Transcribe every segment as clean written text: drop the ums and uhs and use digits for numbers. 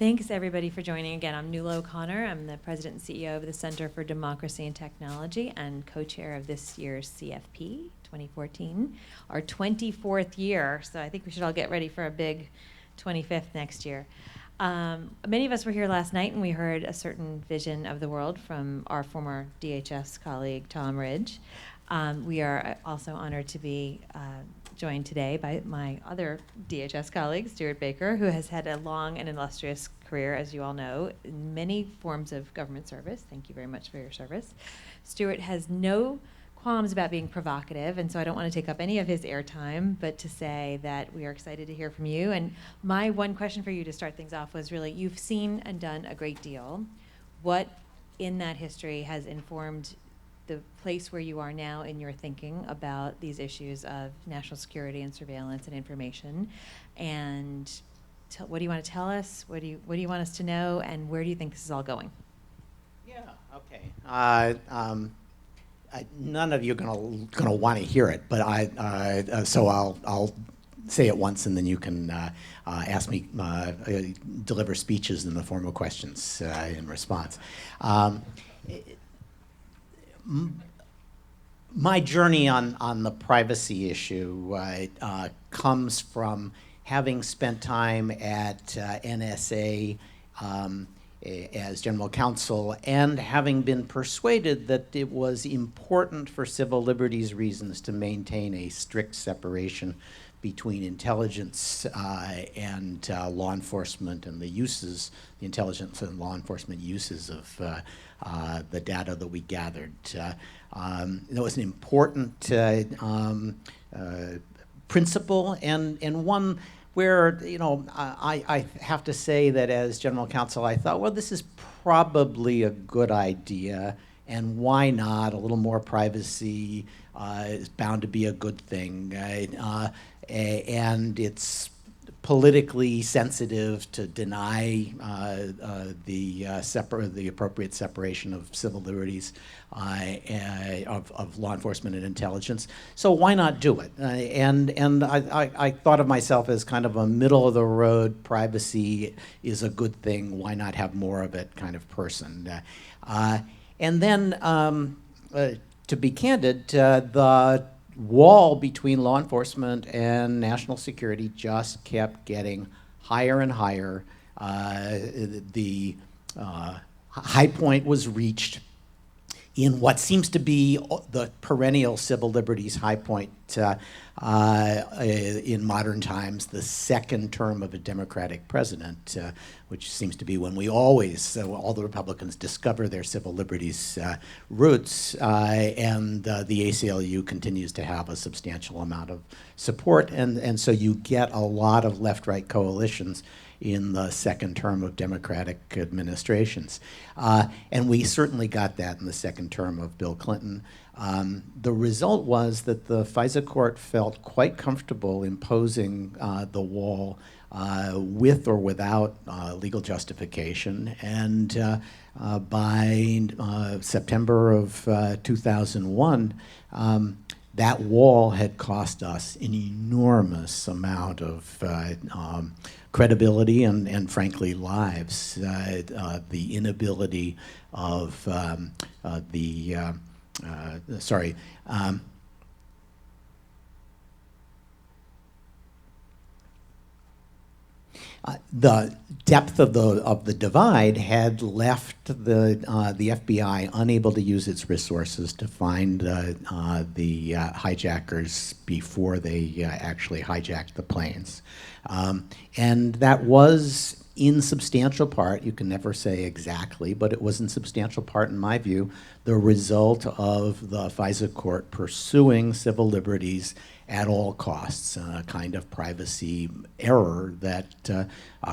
Thanks, everybody, for joining again. I'm Nuala O'Connor. I'm the president and CEO of the Center for Democracy and Technology and co-chair of this year's CFP 2014, our 24th year. So I think we should all get ready for a big 25th next year. Many of us were here last night, and we heard a certain vision of the world from our former DHS colleague, Tom Ridge. We are also honored to be joined today by my other DHS colleague, Stewart Baker, who has had a long and illustrious career, as you all know, in many forms of government service. Thank you very much for your service. Stewart has no qualms about being provocative, and so I don't want to take up any of his airtime, but to say that we are excited to hear from you. And my one question for you to start things off was really, you've seen and done a great deal. What in that history has informed the place where you are now in your thinking about these issues of national security and surveillance and information? And what do you want to tell us? What do you want us to know? And where do you think this is all going? Yeah, okay. None of you are gonna want to hear it, but so I'll say it once, and then you can ask me, deliver speeches in the form of questions in response. My journey on the privacy issue comes from having spent time at NSA as general counsel, and having been persuaded that it was important for civil liberties reasons to maintain a strict separation between intelligence and law enforcement, and the intelligence and law enforcement uses of the data that we gathered. It was an important principle, and one where, I have to say that as general counsel, I thought, well, this is probably a good idea, and why not? A little more privacy is bound to be a good thing. And it's politically sensitive to deny the appropriate separation of civil liberties of law enforcement and intelligence. So why not do it? And I thought of myself as kind of a middle of the road, privacy is a good thing, why not have more of it kind of person. And then, to be candid, the wall between law enforcement and national security just kept getting higher and higher. The high point was reached in what seems to be the perennial civil liberties high point in modern times, the second term of a Democratic president, which seems to be when we always, all the Republicans discover their civil liberties roots, and the ACLU continues to have a substantial amount of support, and so you get a lot of left-right coalitions in the second term of Democratic administrations. And we certainly got that in the second term of Bill Clinton. The result was that the FISA court felt quite comfortable imposing the wall with or without legal justification. And by September of 2001, that wall had cost us an enormous amount of credibility and frankly, lives. The inability of the depth of the divide had left the FBI unable to use its resources to find the hijackers before they actually hijacked the planes. And that was in substantial part, you can never say exactly, but it was in substantial part, in my view, the result of the FISA court pursuing civil liberties at all costs, a kind of privacy error that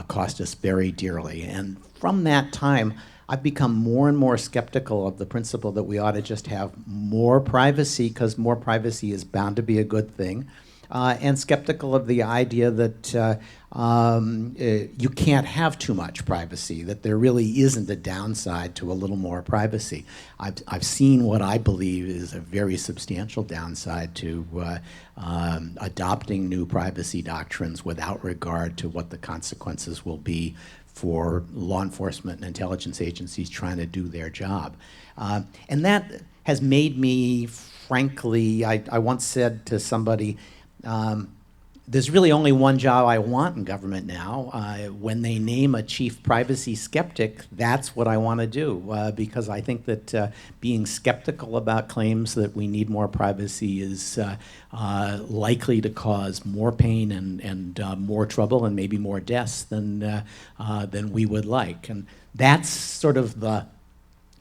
cost us very dearly. And from that time, I've become more and more skeptical of the principle that we ought to just have more privacy, because more privacy is bound to be a good thing. and skeptical of the idea that you can't have too much privacy, that there really isn't a downside to a little more privacy. I've seen what I believe is a very substantial downside to adopting new privacy doctrines without regard to what the consequences will be for law enforcement and intelligence agencies trying to do their job. And that has made me, frankly, I once said to somebody, there's really only one job I want in government now. When they name a chief privacy skeptic, that's what I want to do, because I think that being skeptical about claims that we need more privacy is likely to cause more pain and more trouble and maybe more deaths than we would like. And that's sort of the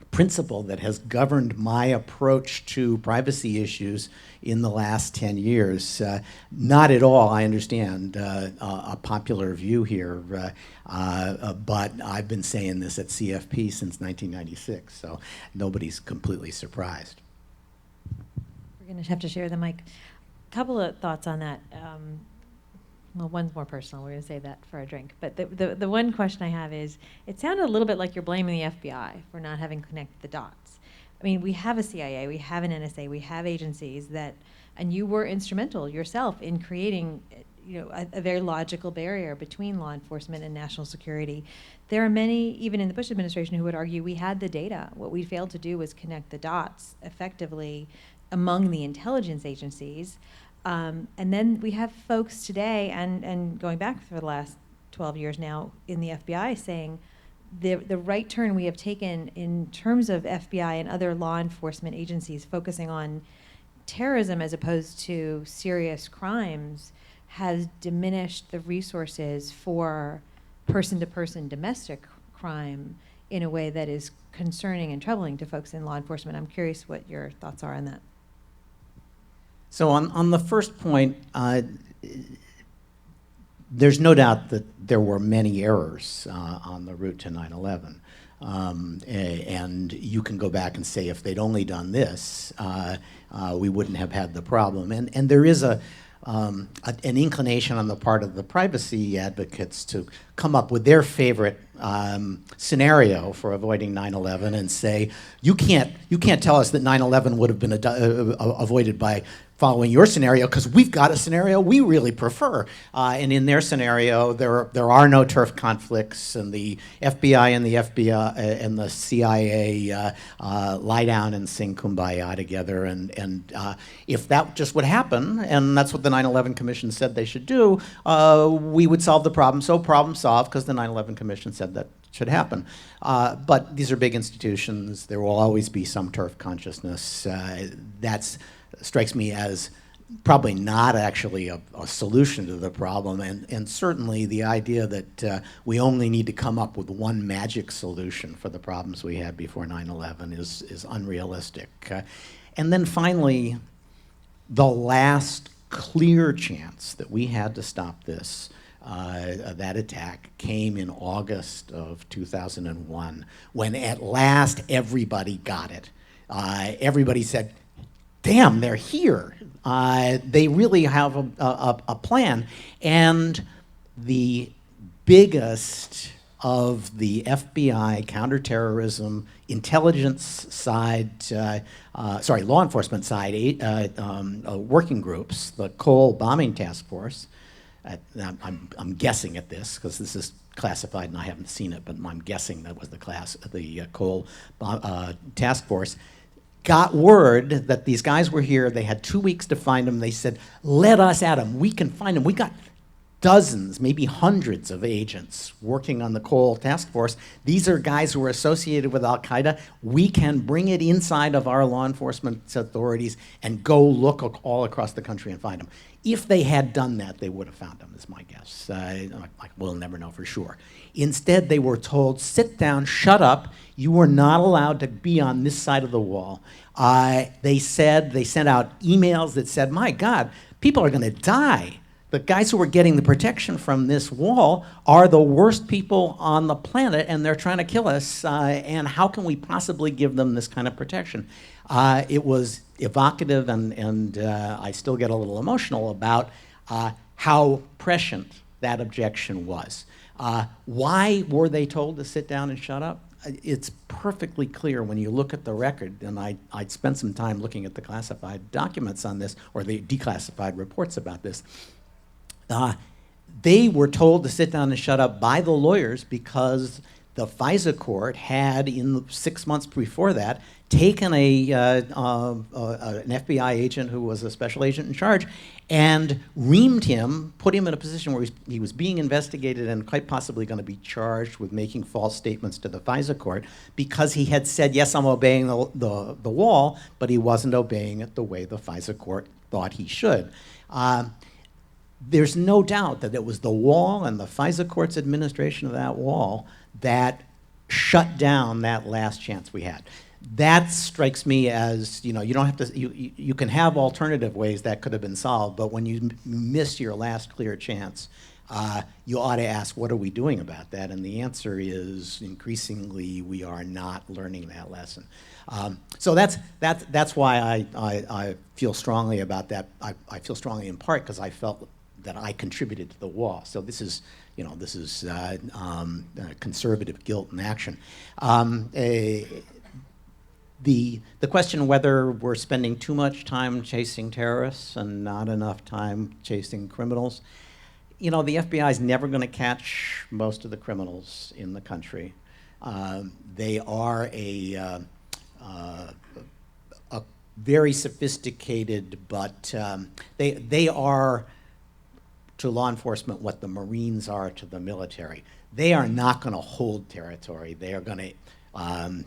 principle that has governed my approach to privacy issues in the last 10 years. Not at all, I understand, a popular view here, but I've been saying this at CFP since 1996, so nobody's completely surprised. We're going to have to share the mic. A couple of thoughts on that. Well, one's more personal. We're going to save that for a drink. But the one question I have is, it sounded a little bit like you're blaming the FBI for not having connected the dots. I mean, we have a CIA, we have an NSA, we have agencies that, and you were instrumental yourself in creating, a very logical barrier between law enforcement and national security. There are many, even in the Bush administration, who would argue we had the data. What we failed to do was connect the dots effectively among the intelligence agencies. And then we have folks today, and going back for the last 12 years now in the FBI, saying the right turn we have taken in terms of FBI and other law enforcement agencies focusing on terrorism as opposed to serious crimes has diminished the resources for person-to-person domestic crime in a way that is concerning and troubling to folks in law enforcement. I'm curious what your thoughts are on that. So on the first point, there's no doubt that there were many errors on the route to 9/11. And you can go back and say, if they'd only done this, we wouldn't have had the problem. And there is an inclination on the part of the privacy advocates to come up with their favorite scenario for avoiding 9/11 and say, you can't tell us that 9/11 would have been avoided by following your scenario, because we've got a scenario we really prefer. And in their scenario, there are no turf conflicts, and the FBI and the CIA lie down and sing Kumbaya together. And if that just would happen, and that's what the 9/11 Commission said they should do, we would solve the problem. So problem solved, because the 9/11 Commission said that should happen. But these are big institutions. There will always be some turf consciousness. That strikes me as probably not actually a solution to the problem, and certainly the idea that we only need to come up with one magic solution for the problems we had before 9/11 is unrealistic. And then finally, the last clear chance that we had to stop this, that attack, came in August of 2001, when at last everybody got it. Everybody said, damn, they're here. They really have a plan. And the biggest of the FBI counterterrorism intelligence side, law enforcement side working groups, the Cole Bombing Task Force, I'm guessing at this because this is classified and I haven't seen it, but I'm guessing that was the Cole Task Force, got word that these guys were here. They had 2 weeks to find them. They said, let us at them. We can find them. We got dozens, maybe hundreds of agents working on the Cole Task Force. These are guys who are associated with Al-Qaeda. We can bring it inside of our law enforcement authorities and go look all across the country and find them. If they had done that, they would have found them, is my guess. We'll never know for sure. Instead, they were told, sit down, shut up. You are not allowed to be on this side of the wall. They sent out emails that said, my God, people are going to die. the guys who are getting the protection from this wall are the worst people on the planet, and they're trying to kill us, and how can we possibly give them this kind of protection? It was evocative, and I still get a little emotional about how prescient that objection was. Why were they told to sit down and shut up? It's perfectly clear when you look at the record, and I'd spent some time looking at the classified documents on this, or the declassified reports about this. They were told to sit down and shut up by the lawyers because the FISA court had, in the 6 months before that, taken an FBI agent who was a special agent in charge and reamed him, put him in a position where he was being investigated and quite possibly going to be charged with making false statements to the FISA court because he had said, yes, I'm obeying the wall, but he wasn't obeying it the way the FISA court thought he should. There's no doubt that it was the wall and the FISA court's administration of that wall that shut down that last chance we had. That strikes me as, you don't have to, you can have alternative ways that could have been solved, but when you miss your last clear chance, you ought to ask, what are we doing about that? And the answer is, increasingly, we are not learning that lesson. So that's why I feel strongly about that. I feel strongly in part because I felt that I contributed to the wall. So this is, conservative guilt in action. The question whether we're spending too much time chasing terrorists and not enough time chasing criminals, the FBI is never going to catch most of the criminals in the country. They are a very sophisticated, but they are to law enforcement what the Marines are to the military. They are not going to hold territory. They are going to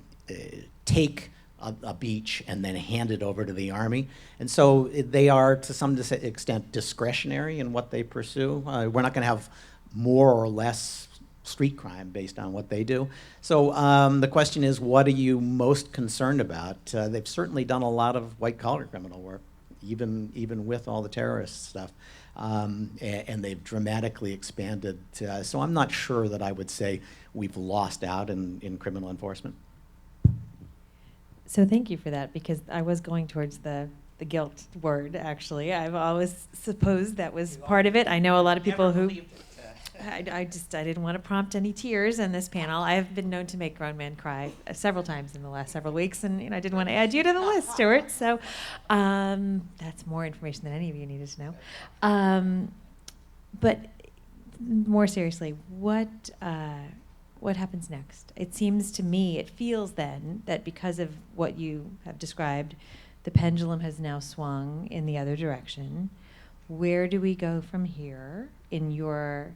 take a beach and then hand it over to the Army. And so they are, to some extent, discretionary in what they pursue. We're not going to have more or less street crime based on what they do. So the question is, what are you most concerned about? They've certainly done a lot of white-collar criminal work, even with all the terrorist stuff. And they've dramatically expanded. So I'm not sure that I would say we've lost out in criminal enforcement. So thank you for that, because I was going towards the guilt word, actually. I've always supposed that was part of it. I know a lot of people who... I didn't want to prompt any tears in this panel. I've been known to make grown men cry several times in the last several weeks, and I didn't want to add you to the list, Stewart. So that's more information than any of you needed to know. But more seriously, what happens next? It seems to me, it feels then, that because of what you have described, the pendulum has now swung in the other direction. Where do we go from here in your...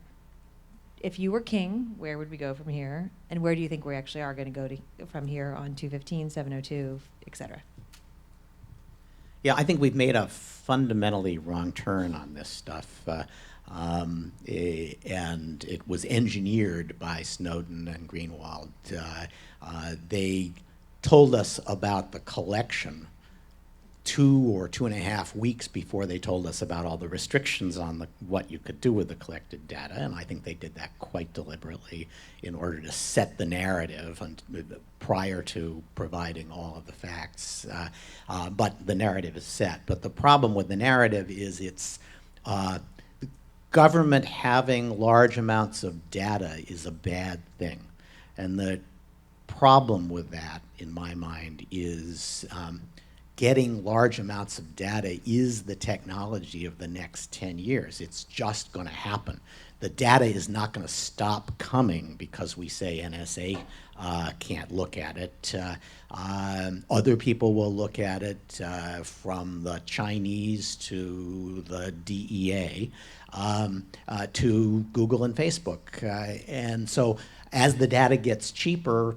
If you were king, where would we go from here? And where do you think we actually are going to go from here on 215, 702, et cetera? Yeah, I think we've made a fundamentally wrong turn on this stuff. And it was engineered by Snowden and Greenwald. They told us about the collection 2 or 2.5 weeks before they told us about all the restrictions on what you could do with the collected data, and I think they did that quite deliberately in order to set the narrative prior to providing all of the facts. But the narrative is set. But the problem with the narrative is it's government having large amounts of data is a bad thing. And the problem with that, in my mind, is getting large amounts of data is the technology of the next 10 years. It's just going to happen. The data is not going to stop coming because we say NSA can't look at it. Other people will look at it, from the Chinese to the DEA to Google and Facebook. And so as the data gets cheaper,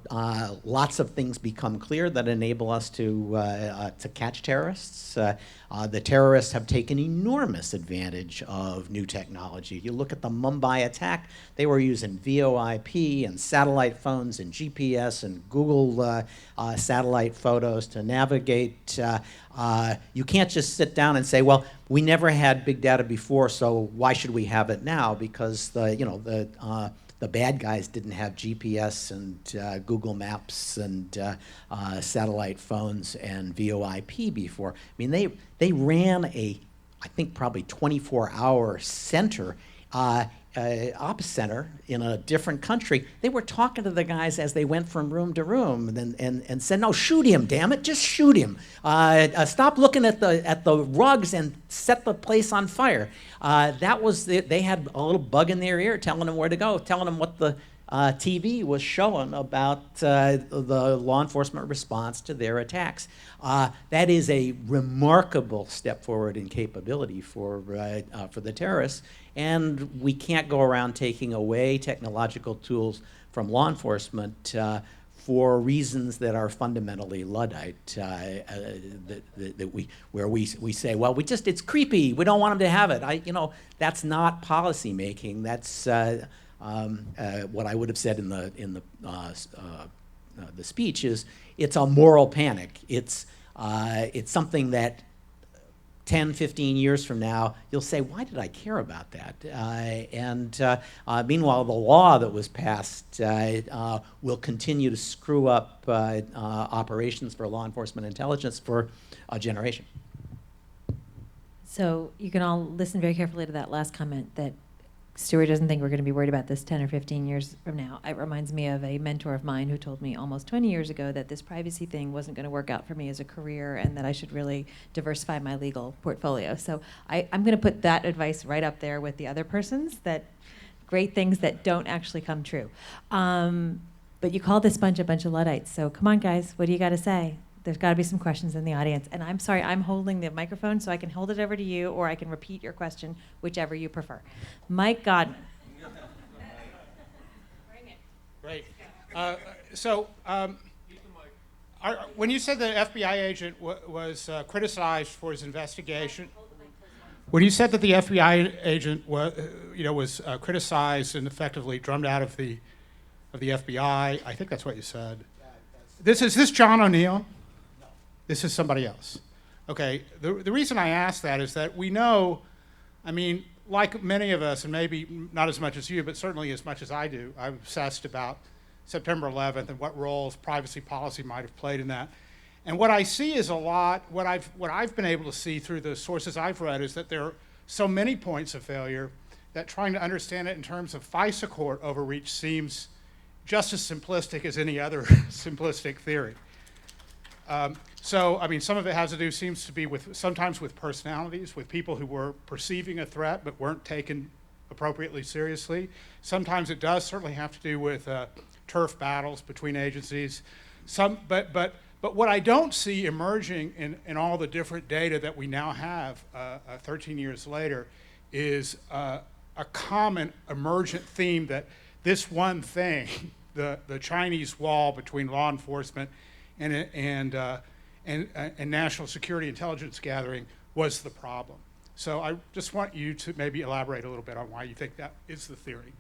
lots of things become clear that enable us to catch terrorists. The terrorists have taken enormous advantage of new technology. You look at the Mumbai attack, they were using VoIP and satellite phones and GPS and Google satellite photos to navigate. You can't just sit down and say, well, we never had big data before, so why should we have it now? Because the bad guys didn't have GPS and Google Maps and satellite phones and VoIP before. I mean, they ran I think probably 24-hour center, ops center in a different country. They were talking to the guys as they went from room to room and said, no, shoot him, damn it, just shoot him. Stop looking at the rugs and set the place on fire. They had a little bug in their ear telling them where to go, telling them what the TV was showing about the law enforcement response to their attacks. That is a remarkable step forward in capability for the terrorists, and we can't go around taking away technological tools from law enforcement for reasons that are fundamentally Luddite. Where we say, well, it's creepy. We don't want them to have it. That's not policy making. That's what I would have said in the speech is it's a moral panic. It's something that 10, 15 years from now, you'll say, why did I care about that? Meanwhile, the law that was passed will continue to screw up operations for law enforcement intelligence for a generation. So you can all listen very carefully to that last comment that Stewart doesn't think we're going to be worried about this 10 or 15 years from now. It reminds me of a mentor of mine who told me almost 20 years ago that this privacy thing wasn't going to work out for me as a career and that I should really diversify my legal portfolio. So I'm going to put that advice right up there with the other person's, that great things that don't actually come true. But you call this bunch a bunch of Luddites. So come on, guys, what do you got to say? There's got to be some questions in the audience. And I'm sorry, I'm holding the microphone, so I can hold it over to you, or I can repeat your question, whichever you prefer. Mike Godman. Bring it. Great. When you said the FBI agent was criticized for his investigation, when you said that the FBI agent was criticized and effectively drummed out of the FBI, I think that's what you said. Is this John O'Neill? This is somebody else. Okay, the reason I ask that is that we know, like many of us, and maybe not as much as you, but certainly as much as I do, I'm obsessed about September 11th and what roles privacy policy might have played in that. And what I see is what I've been able to see through the sources I've read is that there are so many points of failure that trying to understand it in terms of FISA court overreach seems just as simplistic as any other simplistic theory. Some of it seems to be sometimes with personalities, with people who were perceiving a threat but weren't taken appropriately seriously. Sometimes it does certainly have to do with turf battles between agencies. But what I don't see emerging in all the different data that we now have 13 years later is a common emergent theme that this one thing, the Chinese wall between law enforcement and national security intelligence gathering was the problem. So I just want you to maybe elaborate a little bit on why you think that is the theory.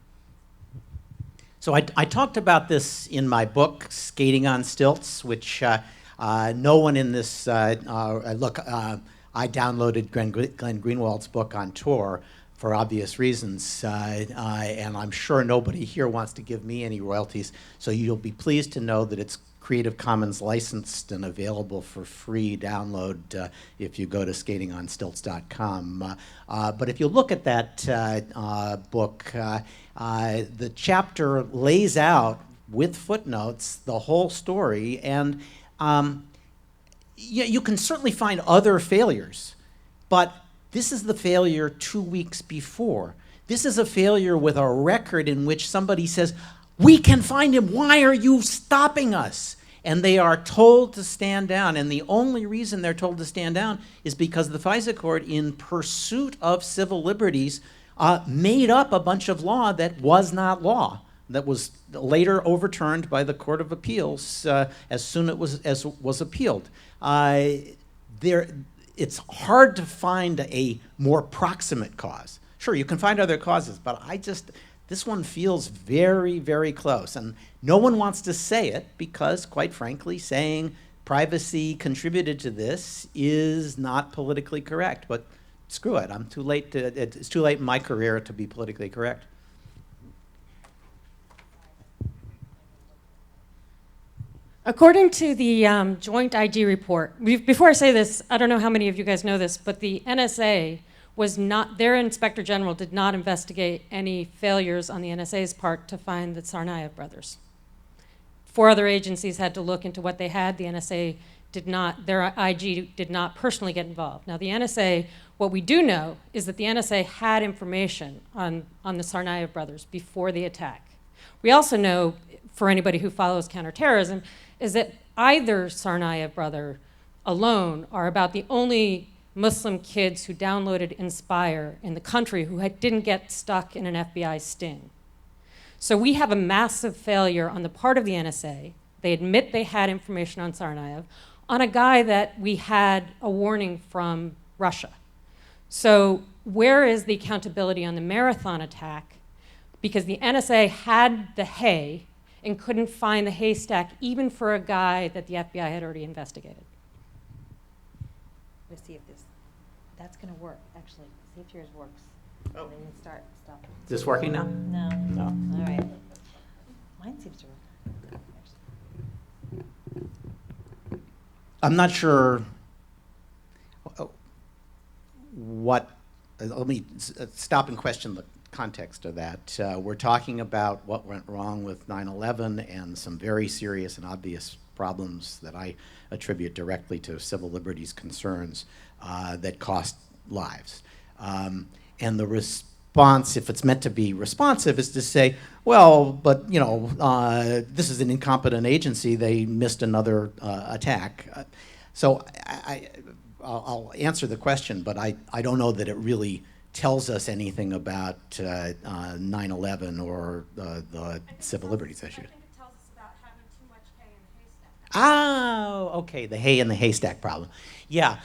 So I talked about this in my book, Skating on Stilts, which no one in this, I downloaded Glenn Greenwald's book on tour for obvious reasons, and I'm sure nobody here wants to give me any royalties, so you'll be pleased to know that it's Creative Commons licensed and available for free download if you go to skatingonstilts.com. But if you look at that book, the chapter lays out with footnotes the whole story, and you can certainly find other failures, but this is the failure 2 weeks before. This is a failure with a record in which somebody says, we can find him, why are you stopping us? And they are told to stand down, and the only reason they're told to stand down is because the FISA court, in pursuit of civil liberties, made up a bunch of law that was not law, that was later overturned by the Court of Appeals as soon as was appealed. It's hard to find a more proximate cause. Sure, you can find other causes, but this one feels very, very close. And no one wants to say it because, quite frankly, saying privacy contributed to this is not politically correct. But screw it. I'm too late. It's too late in my career to be politically correct. According to the joint IG report, before I say this, I don't know how many of you guys know this, but the NSA was not, their inspector general did not investigate any failures on the NSA's part to find the Tsarnaev brothers. 4 other agencies had to look into what they had. The NSA did not, their IG did not personally get involved. Now the NSA, what we do know is that the NSA had information on the Tsarnaev brothers before the attack. We also know, for anybody who follows counterterrorism, is that either Tsarnaev brother alone are about the only Muslim kids who downloaded Inspire in the country who didn't get stuck in an FBI sting. So we have a massive failure on the part of the NSA. They admit they had information on Tsarnaev, on a guy that we had a warning from Russia. So where is the accountability on the Marathon attack? Because the NSA had the hay and couldn't find the haystack even for a guy that the FBI had already investigated. Let's see if that's going to work, actually. See if yours works. Oh. And then you stop. Is this working now? No. No. All right. Mine seems to work. I'm not sure what, let me stop and question the context of that. We're talking about what went wrong with 9/11 and some very serious and obvious problems that I attribute directly to civil liberties concerns that cost lives. And the response, if it's meant to be responsive, is to say, well, but you know, this is an incompetent agency. They missed another attack. So I'll answer the question, but I don't know that it really tells us anything about 9/11 or the civil liberties issue. I think it tells us about having too much hay in the haystack. Oh, okay, the hay in the haystack problem. Yeah,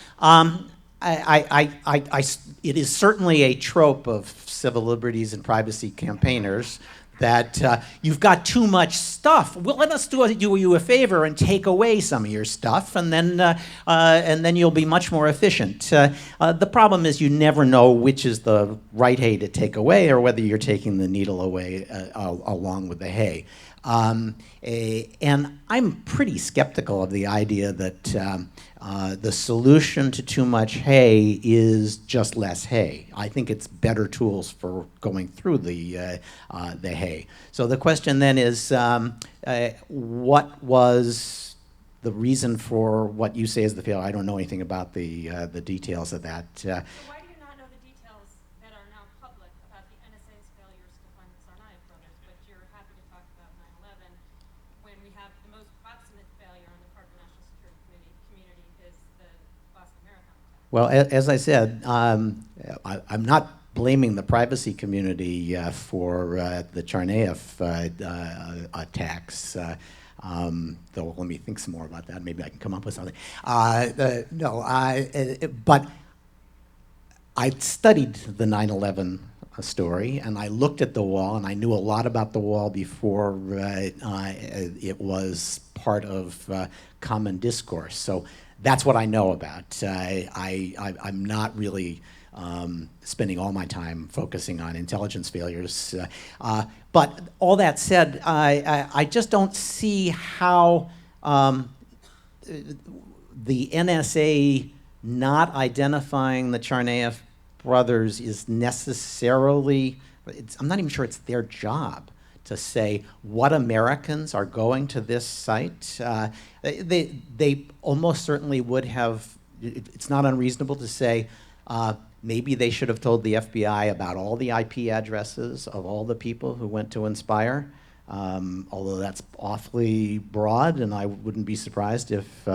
it is certainly a trope of civil liberties and privacy campaigners that you've got too much stuff. Well, let us do you a favor and take away some of your stuff, and then you'll be much more efficient. The problem is you never know which is the right hay to take away, or whether you're taking the needle away along with the hay. And I'm pretty skeptical of the idea that the solution to too much hay is just less hay. I think it's better tools for going through the hay. So the question then is, what was the reason for what you say is the failure? I don't know anything about the details of that. So why do you not know the details that are now public about the NSA's failures to find the Tsarnaev brothers, but you're happy to talk about 9/11 when we have the most proximate failure on the part of the National Security Community is the Boston Marathon attack? Well, as I said, I'm not blaming the privacy community for the Tsarnaev attacks. Though let me think some more about that. Maybe I can come up with something. But I studied the 9/11 story, and I looked at the wall, and I knew a lot about the wall before it was part of common discourse. So that's what I know about. I'm not really spending all my time focusing on intelligence failures. But all that said, I just don't see how the NSA not identifying the Tsarnaev brothers is necessarily, I'm not even sure it's their job to say what Americans are going to this site. They almost certainly would have, it's not unreasonable to say, maybe they should have told the FBI about all the IP addresses of all the people who went to Inspire, although that's awfully broad, and I wouldn't be surprised if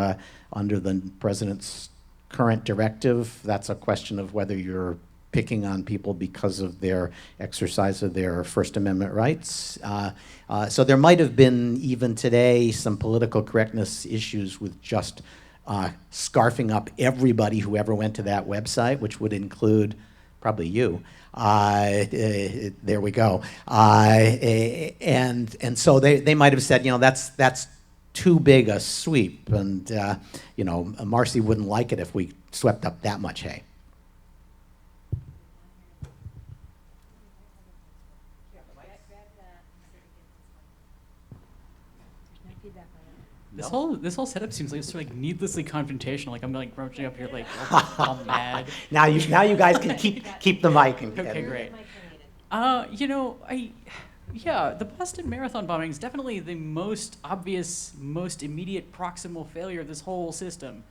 under the president's current directive, that's a question of whether you're picking on people because of their exercise of their First Amendment rights. So there might have been, even today, some political correctness issues with just scarfing up everybody who ever went to that website, which would include probably you. There we go. And so they might have said, you know, that's too big a sweep, and you know, Marcy wouldn't like it if we swept up that much hay. This whole setup seems like it's sort of like needlessly confrontational. Like I'm like rummaging up here, like all mad. Now you guys can keep the mic. Okay, great. The Boston Marathon bombing is definitely the most obvious, most immediate proximal failure of this whole system,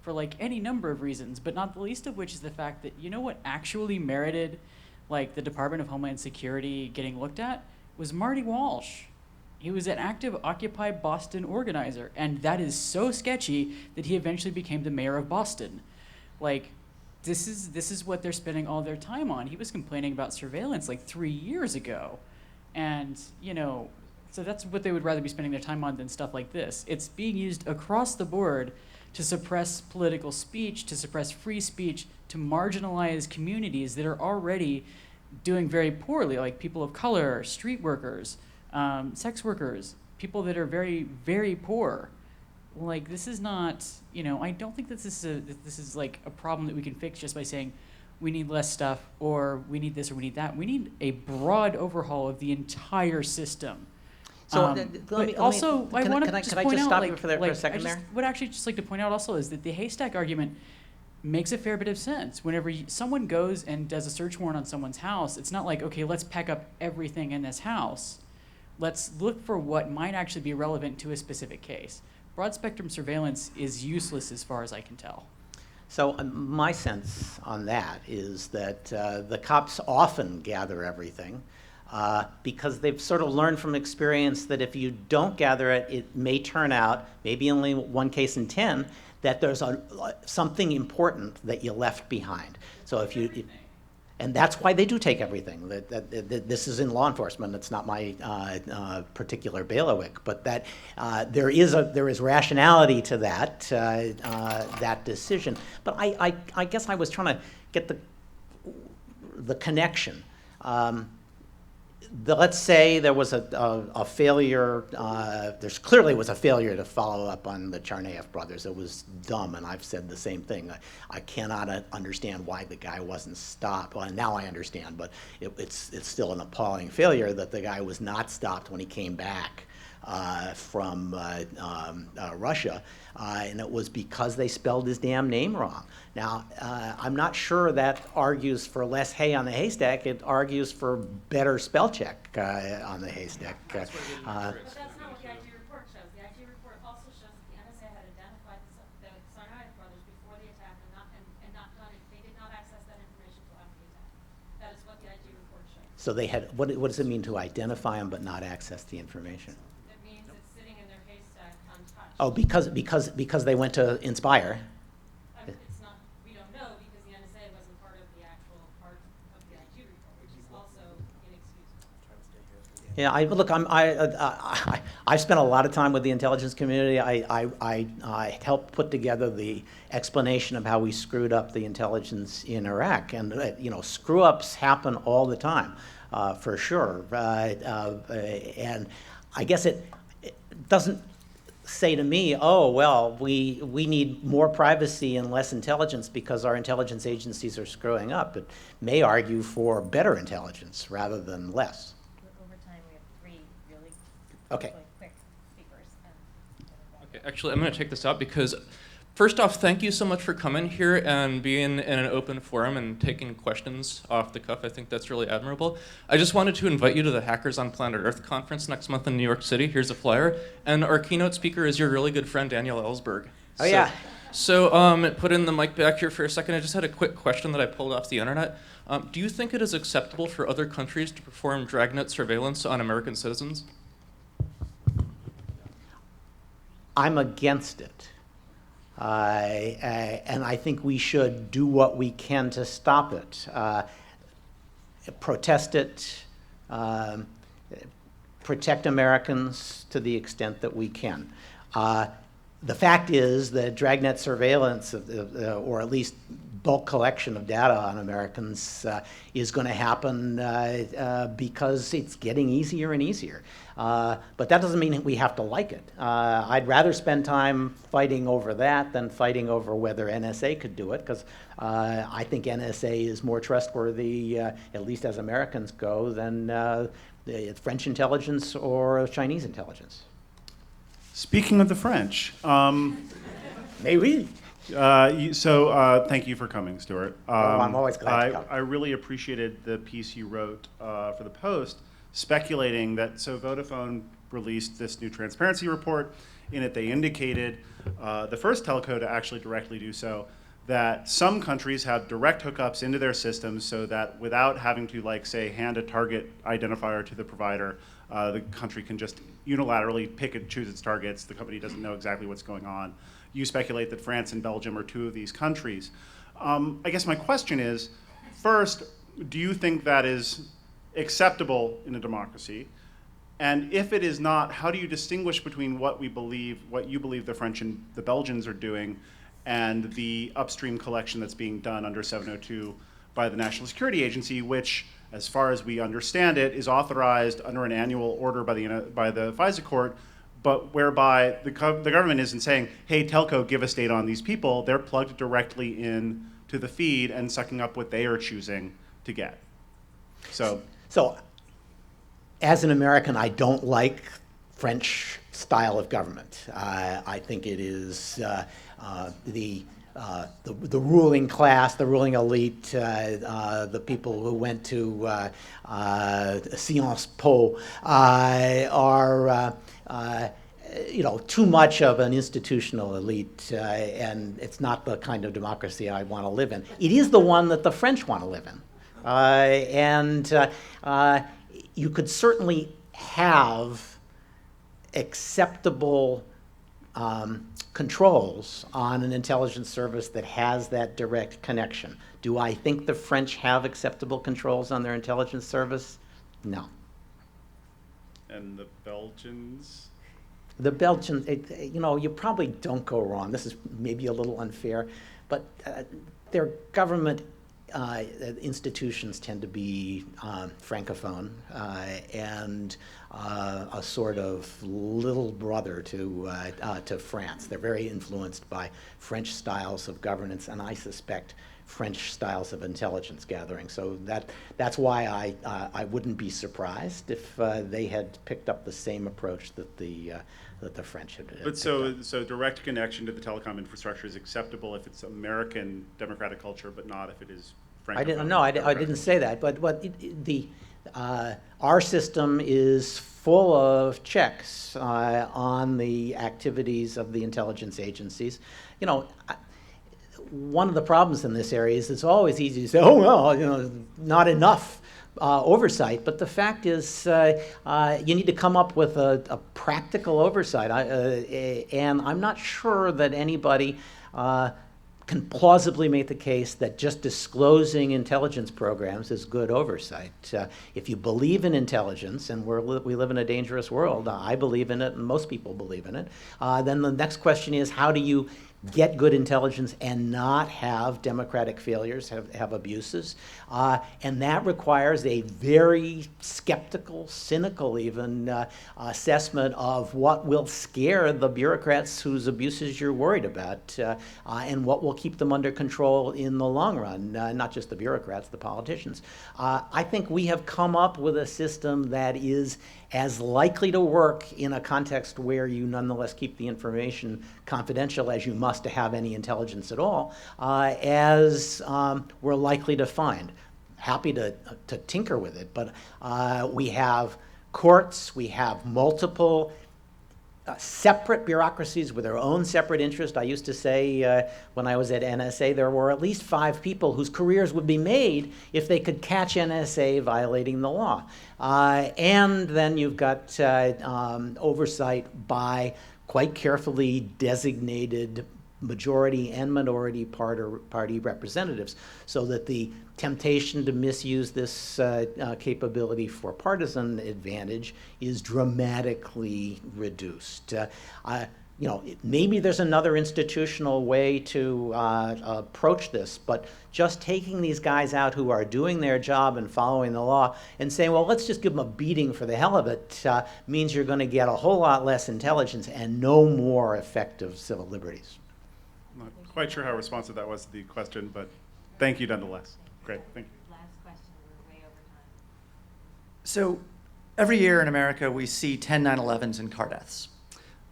for like any number of reasons, but not the least of which is the fact that what actually merited, like the Department of Homeland Security getting looked at was Marty Walsh. He was an active Occupy Boston organizer, and that is so sketchy that he eventually became the mayor of Boston. Like, this is what they're spending all their time on. He was complaining about surveillance like 3 years ago, and so that's what they would rather be spending their time on than stuff like this. It's being used across the board to suppress political speech, to suppress free speech, to marginalize communities that are already doing very poorly, like people of color, street workers, sex workers, people that are very, very poor. Like, this is not, I don't think that this is like a problem that we can fix just by saying we need less stuff, or we need this, or we need that. We need a broad overhaul of the entire system. So I want to just point out, stop you for a second there? Would actually just like to point out also is that the haystack argument makes a fair bit of sense. Whenever someone goes and does a search warrant on someone's house, it's not like, okay, let's pack up everything in this house. Let's look for what might actually be relevant to a specific case. Broad spectrum surveillance is useless as far as I can tell. So my sense on that is that the cops often gather everything because they've sort of learned from experience that if you don't gather it, it may turn out, maybe only one case in 10, that there's something important that you left behind. So if you... And that's why they do take everything. This is in law enforcement. It's not my particular bailiwick, but that there is rationality to that decision. But I guess I was trying to get the connection. Let's say there was a failure. There clearly was a failure to follow up on the Tsarnaev brothers. It was dumb, and I've said the same thing. I cannot understand why the guy wasn't stopped. Well, now I understand, but it's still an appalling failure that the guy was not stopped when he came back from Russia, and it was because they spelled his damn name wrong. Now, I'm not sure that argues for less hay on the haystack. It argues for better spell check on the haystack. But that's not what the IG report shows. The IG report also shows that the NSA had identified the Tsarnaev brothers before the attack and not done it. They did not access that information until after the attack. That is what the IG report shows. So they had. What does it mean to identify them but not access the information? It means it's sitting in their haystack untouched. Oh, because they went to Inspire. It's not. We don't know because the NSA wasn't part of the actual part of the IG report, which is also inexcusable. Yeah, I've spent a lot of time with the intelligence community. I helped put together the explanation of how we screwed up the intelligence in Iraq, and screw-ups happen all the time, for sure. And I guess it doesn't say to me, oh, well, we need more privacy and less intelligence because our intelligence agencies are screwing up. It may argue for better intelligence rather than less. Over time, we have 3 really Okay. quick speakers. Okay, actually, I'm going to take this out because, first off, thank you so much for coming here and being in an open forum and taking questions off the cuff. I think that's really admirable. I just wanted to invite you to the Hackers on Planet Earth conference next month in New York City. Here's a flyer. And our keynote speaker is your really good friend, Daniel Ellsberg. Oh, yeah. So put in the mic back here for a second. I just had a quick question that I pulled off the internet. Do you think it is acceptable for other countries to perform dragnet surveillance on American citizens? I'm against it. And I think we should do what we can to stop it. Protest it, protect Americans to the extent that we can. The fact is that dragnet surveillance, or at least bulk collection of data on Americans, is going to happen because it's getting easier and easier. But that doesn't mean we have to like it. I'd rather spend time fighting over that than fighting over whether NSA could do it, because I think NSA is more trustworthy, at least as Americans go, than French intelligence or Chinese intelligence. Speaking of the French, Maybe. thank you for coming, Stewart. I'm always glad to come. I really appreciated the piece you wrote for the Post, speculating that, so Vodafone released this new transparency report. In it, they indicated, the first telco to actually directly do so, that some countries have direct hookups into their systems so that without having to, like, say, hand a target identifier to the provider, the country can just unilaterally pick and choose its targets. The company doesn't know exactly what's going on. You speculate that France and Belgium are two of these countries. I guess my question is, first, do you think that is acceptable in a democracy? And if it is not, how do you distinguish between what you believe the French and the Belgians are doing, and the upstream collection that's being done under 702 by the National Security Agency, which, as far as we understand it, is authorized under an annual order by the FISA court, but whereby the government isn't saying, hey, telco, give us data on these people. They're plugged directly in to the feed and sucking up what they are choosing to get. So As an American, I don't like French style of government. I think it is the ruling class, the ruling elite, the people who went to Sciences Po are too much of an institutional elite, and it's not the kind of democracy I want to live in. It is the one that the French want to live in. You could certainly have acceptable controls on an intelligence service that has that direct connection. Do I think the French have acceptable controls on their intelligence service? No. And the Belgians? The Belgians, you probably don't go wrong. This is maybe a little unfair, but their government institutions tend to be francophone and a sort of little brother to France. They're very influenced by French styles of governance, and I suspect French styles of intelligence gathering. So that's why I wouldn't be surprised if they had picked up the same approach that the French had. But so direct connection to the telecom infrastructure is acceptable if it's American democratic culture, but not if it is Francophone. I didn't say that. But our system is full of checks on the activities of the intelligence agencies. One of the problems in this area is it's always easy to say, oh, well, not enough oversight. But the fact is you need to come up with a practical oversight. And I'm not sure that anybody can plausibly make the case that just disclosing intelligence programs is good oversight. If you believe in intelligence, and we live in a dangerous world, I believe in it and most people believe in it, then the next question is, how do you get good intelligence and not have democratic failures, have abuses? And that requires a very skeptical, cynical even, assessment of what will scare the bureaucrats whose abuses you're worried about, and what will keep them under control in the long run, not just the bureaucrats, the politicians. I think we have come up with a system that is as likely to work in a context where you nonetheless keep the information confidential as you must to have any intelligence at all, as we're likely to find. Happy to tinker with it, but we have courts, we have multiple separate bureaucracies with their own separate interest. I used to say when I was at NSA, there were at least 5 people whose careers would be made if they could catch NSA violating the law. And then you've got oversight by quite carefully designated majority and minority party representatives, so that the temptation to misuse this capability for partisan advantage is dramatically reduced. Maybe there's another institutional way to approach this, but just taking these guys out who are doing their job and following the law and saying, well, let's just give them a beating for the hell of it, means you're going to get a whole lot less intelligence and no more effective civil liberties. I'm not quite sure how responsive that was to the question, but thank you nonetheless. Great, thank you. Last question, we're way over time. So every year in America, we see 10 9/11s and car deaths.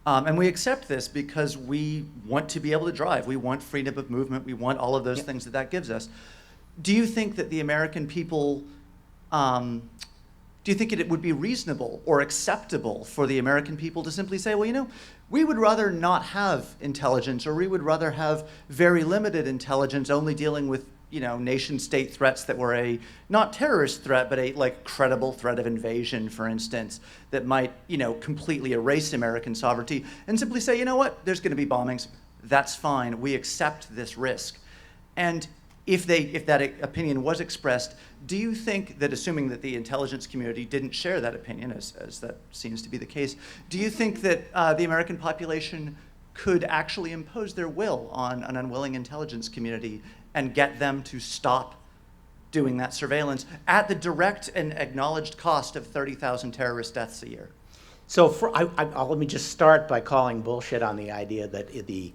And we accept this because we want to be able to drive. We want freedom of movement. We want all of those things that gives us. Do you think that the American people, do you think it would be reasonable or acceptable for the American people to simply say, well, you know, we would rather not have intelligence, or we would rather have very limited intelligence only dealing with, you know, nation state threats that were a, not terrorist threat, but a like credible threat of invasion, for instance, that might, you know, completely erase American sovereignty, and simply say, you know what, there's going to be bombings. That's fine. We accept this risk. And if that opinion was expressed, do you think that, assuming that the intelligence community didn't share that opinion, as that seems to be the case, do you think that the American population could actually impose their will on an unwilling intelligence community and get them to stop doing that surveillance at the direct and acknowledged cost of 30,000 terrorist deaths a year? So let me just start by calling bullshit on the idea that the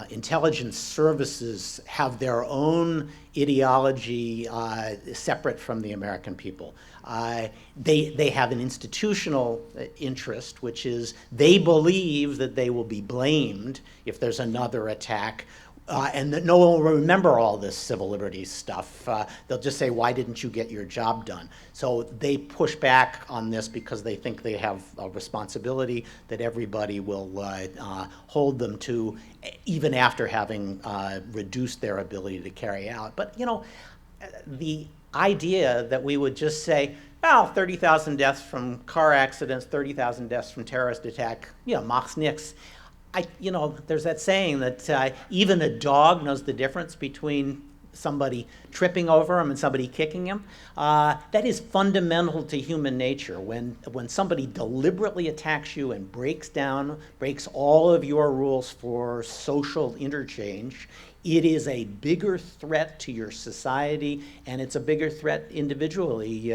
intelligence services have their own ideology separate from the American people. They have an institutional interest, which is they believe that they will be blamed if there's another attack, and that no one will remember all this civil liberties stuff. They'll just say, why didn't you get your job done? So they push back on this because they think they have a responsibility that everybody will hold them to, even after having reduced their ability to carry out. But, you know, the idea that we would just say, well, 30,000 deaths from car accidents, 30,000 deaths from terrorist attack, you know, mach's nix. You know, there's that saying that even a dog knows the difference between somebody tripping over him and somebody kicking him. That is fundamental to human nature. When somebody deliberately attacks you and breaks all of your rules for social interchange, it is a bigger threat to your society, and it's a bigger threat individually,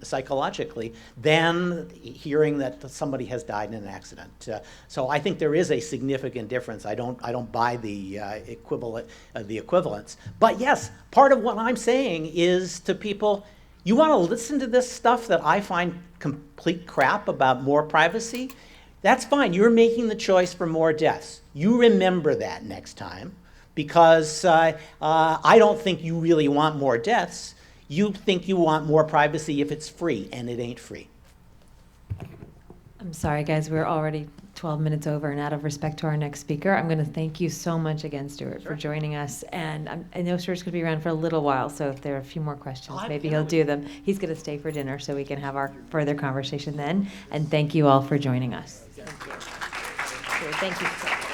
psychologically, than hearing that somebody has died in an accident. So I think there is a significant difference. I don't buy the equivalence. But yes, part of what I'm saying is to people, you want to listen to this stuff that I find complete crap about more privacy? That's fine. You're making the choice for more deaths. You remember that next time. Because I don't think you really want more deaths. You think you want more privacy if it's free, and it ain't free. I'm sorry, guys. We're already 12 minutes over, and out of respect to our next speaker, I'm going to thank you so much again, Stewart, for joining us. And I know Stewart's going to be around for a little while, so if there are a few more questions, maybe he'll do them. He's going to stay for dinner, so we can have our further conversation then. And thank you all for joining us. Thank you. Thank you.